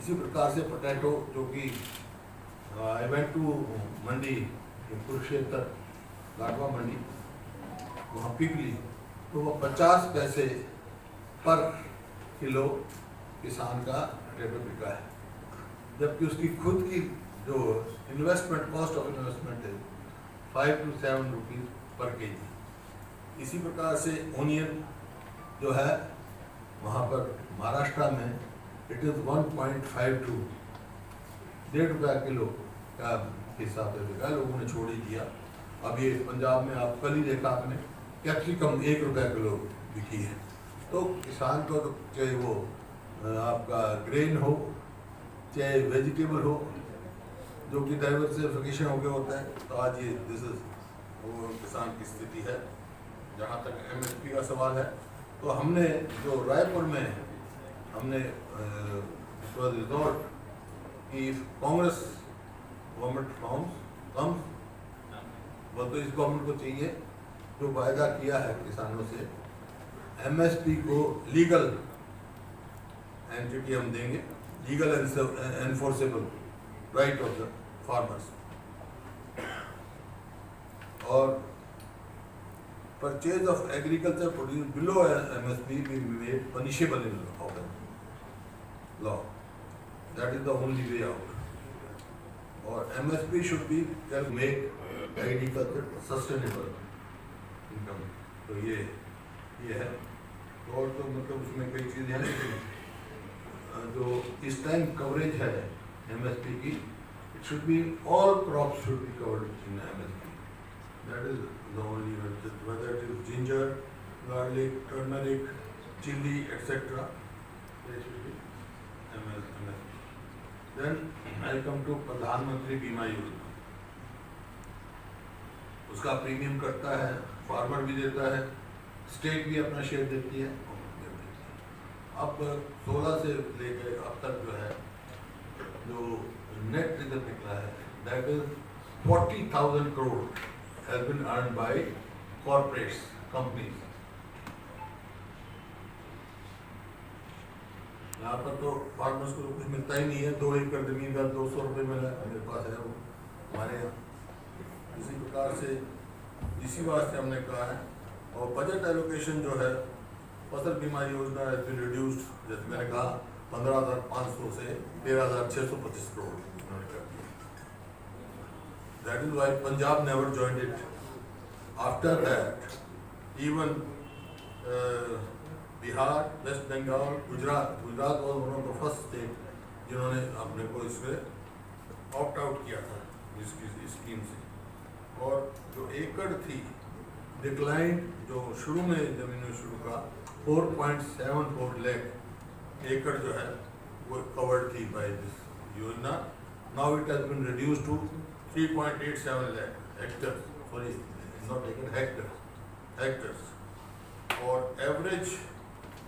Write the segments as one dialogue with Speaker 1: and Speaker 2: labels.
Speaker 1: इसी प्रकार से पोटैटो जो कि आई वेंट टू मंडी कुरुक्षेत्र लाडवा मंडी, वहाँ पिक ली तो वो 50 पैसे पर किलो किसान का पोटैटो बिका है, जबकि उसकी खुद की जो इन्वेस्टमेंट कॉस्ट ऑफ इन्वेस्टमेंट है 5 to 7 रुपीज़ पर केजी। इसी प्रकार से ओनियन जो है वहाँ पर महाराष्ट्र में इट इज़ 1.52 ₹1.5 किलो का हिसाब से बिका, लोगों ने छोड़ ही दिया। अब ये पंजाब में आप कल ही देखा आपने कैप्सिकम ₹1 किलो बिकी है। तो किसान को तो चाहे वो आपका ग्रेन हो चाहे वेजिटेबल हो जो कि डाइवर्सिफिकेशन हो गया होता है, तो आज ये दिस इज वो किसान की स्थिति है। जहाँ तक MSP का सवाल है तो हमने जो रायपुर में हमने रिजॉर्ट की कांग्रेस गवर्नमेंट कम्स वो तो इस गवर्नमेंट को चाहिए जो वायदा किया है किसानों से MSP को लीगल एंटिटी हम देंगे, legal enforceable right of the farmers, और purchase of agriculture produce below MSP will be made punishable in law. That is the only way out. और MSP should be can make agriculture sustainable income. तो ये है। और तो मतलब उसमें कई चीज़ें हैं, लेकिन जो इस टाइम कवरेज है MSP की, it should be all crops should be covered in MSP. That is the only way, whether it is ginger, garlic, turmeric, chili, etc. They should be MSP. Then I come to प्रधानमंत्री बीमा योजना। उसका premium कटता है, farmer भी देता है, state भी अपना शेयर देती है। अब 16 से लेकर अब तक जो है जो नेट रिजल्ट निकला है that is 40,000 crore has been earned by corporates, companies. यहाँ पर तो फार्मर्स को कुछ मिलता ही नहीं है। 2 एकड़ जमीन का 200 रुपये मिला मेरे पास है वो हमारे यहाँ। इसी प्रकार से इसी वास्ते हमने कहा है। और बजट एलोकेशन जो है फसल बीमा योजना has been reduced, जैसे मैंने कहा 15,500 से 13,625 crore. That is why Punjab never joined it. After that, even Bihar, West Bengal, Gujarat was one of the first state जिन्होंने अपने को इसमें ऑप्ट आउट किया था इसकी स्कीम से। और जो एकड़ थी डिक्लाइन जो शुरू में जमीन में शुरू का 4.74 लाख एकड़ जो है वो कवर्ड थी by this yojana. Now it has been reduced to 3.87 lakh hectares, sorry, not acre, hectares. और average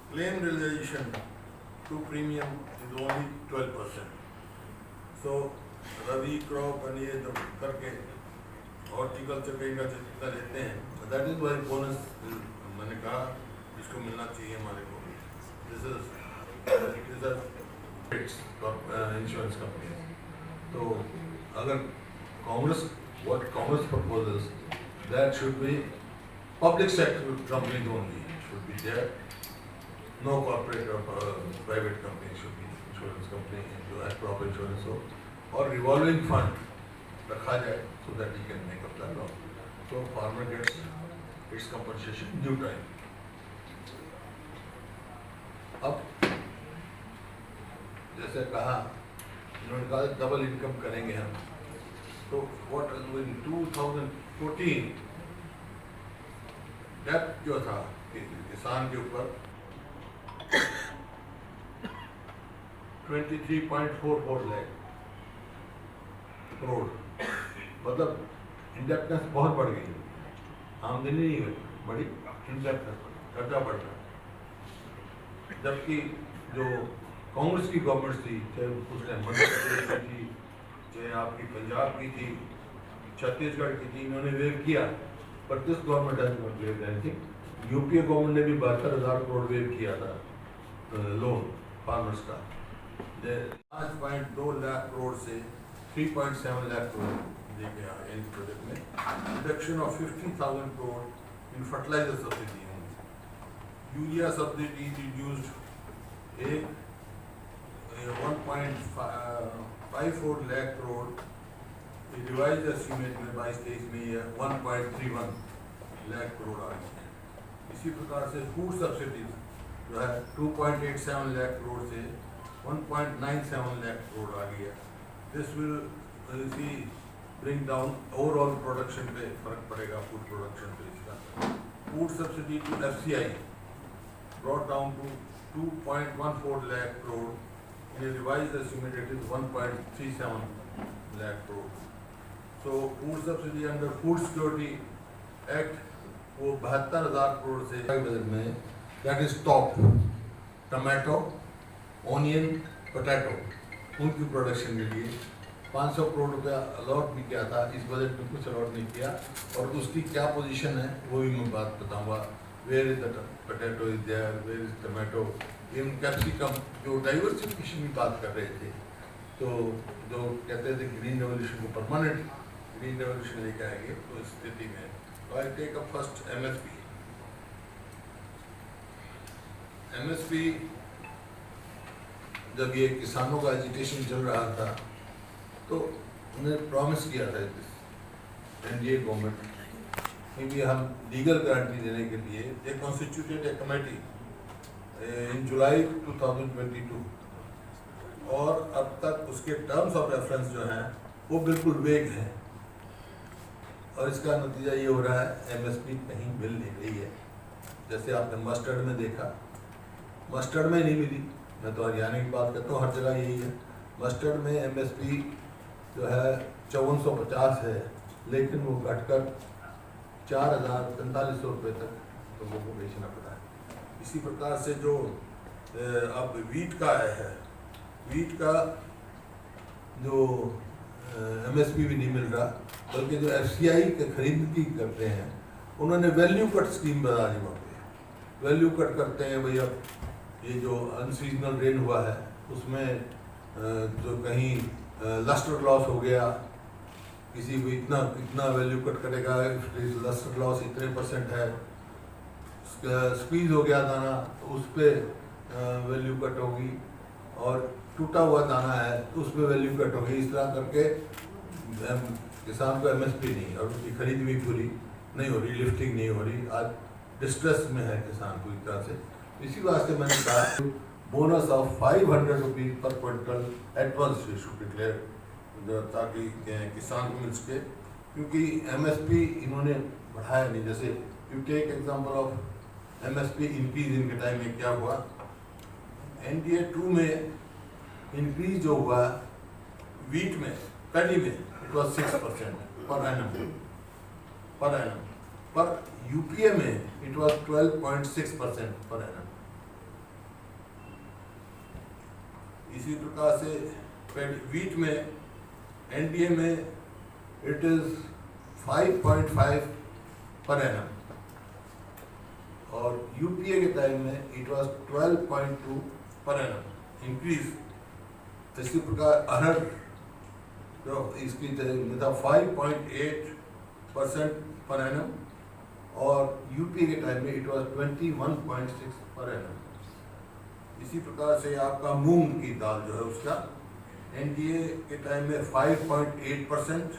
Speaker 1: claim realization to premium is only 12%. So rabi crop और ये जब करके हॉर्टिकल्चर कहीं का जितना लेते हैं, that is why बोनस मैंने कहा इसको मिलना चाहिए हमारे को। This is insurance company. तो अगर what Congress proposes, that should be public sector companies only should be there. No corporate or private company should be insurance company जो है crop insurance हो, और revolving fund रखा जाए so that he can make up that law. So farmer gets its compensation due time. अब जैसे कहा इन्होंने कहा डबल इनकम करेंगे हम, तो what in 2014 डेप्थ जो था किसान के ऊपर 23.44 लाख करोड़, मतलब इंडेप्टनेस बहुत बढ़ गई, आमदनी नहीं बढ़ी, इंडेप्टनेस कर्जा बढ़ रहा। जबकि जो कांग्रेस की गवर्नमेंट थी, चाहे उस टाइम मध्य प्रदेश की थी, चाहे आपकी पंजाब की थी, छत्तीसगढ़ की थी, इन्होंने वेव किया, पर this government has not waived anything. UPA government ने भी 72,000 करोड़ वेव किया था लोन फार्मर्स का, 5.2 लाख करोड़ से 3.7 लाख करोड़ लेके आ गए इस प्रोजेक्ट में। Reduction of 50,000 crore in fertiliser subsidy, urea subsidy reduced 1.54 lakh crore, revise estimate में 22-23 में ये 1.31 लाख करोड़ आ गई है। इसी प्रकार से फूड सब्सिडीज जो है 2.87 लाख करोड़ से 1.97 लाख करोड़ आ गई है। This will bring down overall production पे फर्क पड़ेगा, फूड प्रोडक्शन पे इसका। Food subsidy to FCI brought down to 2.14 lakh crore, in a revised estimate it is 1.37 lakh crore. So food subsidy under Food Security Act वो 72,000 करोड़ से budget में, that is top tomato, onion, potato, उनकी production के लिए 500 करोड़ रुपया allot भी किया था। इस बजट में कुछ अलॉट नहीं किया, और उसकी क्या पोजीशन है वो भी मैं बात बताऊंगा। Where is the potato is there, where is tomato, in capsicum, जो डाइवर्सिफिकेशन की बात कर रहे थे, तो जो कहते थे ग्रीन रेवोल्यूशन को परमानेंट ग्रीन रेवोल्यूशन लेके आएंगे, तो इस स्थिति में I take up first MSP। MSP जब ये किसानों का एजुकेशन चल रहा था, तो उन्हें प्रॉमिस किया था NDA गवर्नमेंट कि हम लीगल गारंटी देने के लिए एक कॉन्स्टिट्यूटेड ए कमेटी इन जुलाई 2022, और अब तक उसके टर्म्स ऑफ रेफरेंस जो हैं वो बिल्कुल वेग हैं, और इसका नतीजा ये हो रहा है MSP कहीं मिल नहीं रही है। जैसे आपने मस्टर्ड में देखा, मस्टर्ड में नहीं मिली, मैं तो हरियाणा की बात करता हूँ, हर जगह यही है। मस्टर्ड में MSP जो है 5450 है, लेकिन वो घटकर 4,045 रुपये तक लोगों को बेचना पड़ा है। इसी प्रकार से जो अब वीट का है, वीट का जो MSP भी नहीं मिल रहा, बल्कि जो FCI के खरीदी करते हैं उन्होंने वैल्यू कट स्कीम बना दी। वहाँ पे वैल्यू कट करते हैं भाई। अब ये जो अनसीजनल रेन हुआ है उसमें जो कहीं लस्टर लॉस हो गया, किसी को इतना वैल्यू कट करेगा, लस्टर लॉस इतने % है, स्क्वीज हो गया दाना तो उस पर वैल्यू कट होगी, और टूटा हुआ दाना है तो उस पर वैल्यू कट होगी। इस तरह करके किसान को MSP नहीं, और उसकी खरीद भी पूरी नहीं हो रही, लिफ्टिंग नहीं हो रही। आज डिस्ट्रेस में है किसान पूरी तरह से। इसी वास्ते मैंने कहा बोनस ऑफ 500 रुपीज़ पर क्विंटल एडवांस शुड डिक्लेयर, ताकि किसान को मिल सके, क्योंकि MSP इन्होंने बढ़ाया नहीं। जैसे you take example of MSP increase इनके टाइम में क्या हुआ, NDA 2 में इंक्रीज जो हुआ वीट में, पैडी में, इट वॉज 6% पर एनम, पर UPA में इट वॉज 12.6% पर एनम। इसी प्रकार से वीट में NDA में इट इज 5.5 पर एनम, और UPA के टाइम में it was 12.2 per annum increase. इसी प्रकार अरहर जो इसकी था 5.8% पर एनम, और UPA के टाइम में इट वाज 21.6 पर एनम। इसी प्रकार से आपका मूंग की दाल जो है उसका NDA के टाइम में 5.8%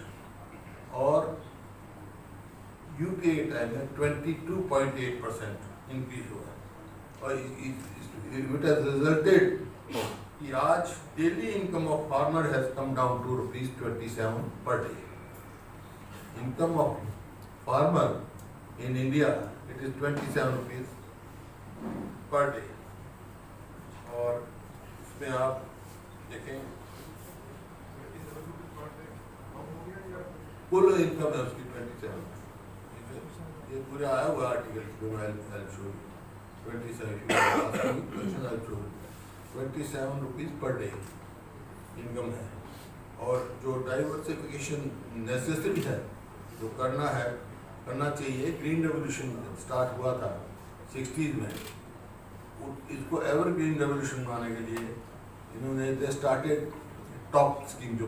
Speaker 1: और UPA के टाइम में 22.8% इंक्रीज हुआ, और इट हैज रिजल्टेड कि आज daily income of farmer has come down to ₹27 per day. Income of farmer in India it is 27 rupees per day, और इसमें आप देखें कुल इनकम है उसकी 27। ये पूरा आया हुआ आर्टिकल 27 रुपीज़ पर डे इनकम है। और जो डाइवर्सिफिकेशन नेसेसरी है, जो करना चाहिए, ग्रीन रेवोल्यूशन स्टार्ट हुआ था 60s में, इसको एवर ग्रीन रेवोल्यूशन बनाने के लिए इन्होंने दे स्टार्टेड टॉप स्कीम जो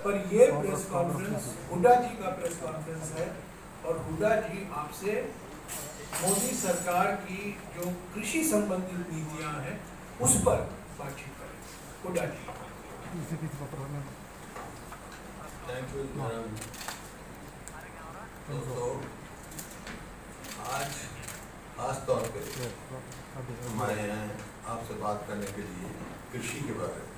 Speaker 2: पर ये प्रेस कॉन्फ्रेंस हुड्डा जी का प्रेस कॉन्फ्रेंस है और हुड्डा जी आपसे मोदी सरकार की जो कृषि संबंधित नीतियां हैं उस पर बातचीत करें। Hooda ji.
Speaker 1: Thank you madam. दोस्तों, आज खास तौर पे हम आए हैं आपसे बात करने के लिए कृषि के बारे में।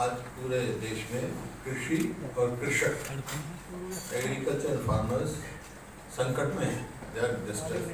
Speaker 1: आज पूरे देश में कृषि और कृषक एग्रीकल्चर फार्मर्स संकट में हैं, दे आर डिस्ट्रेस्ड।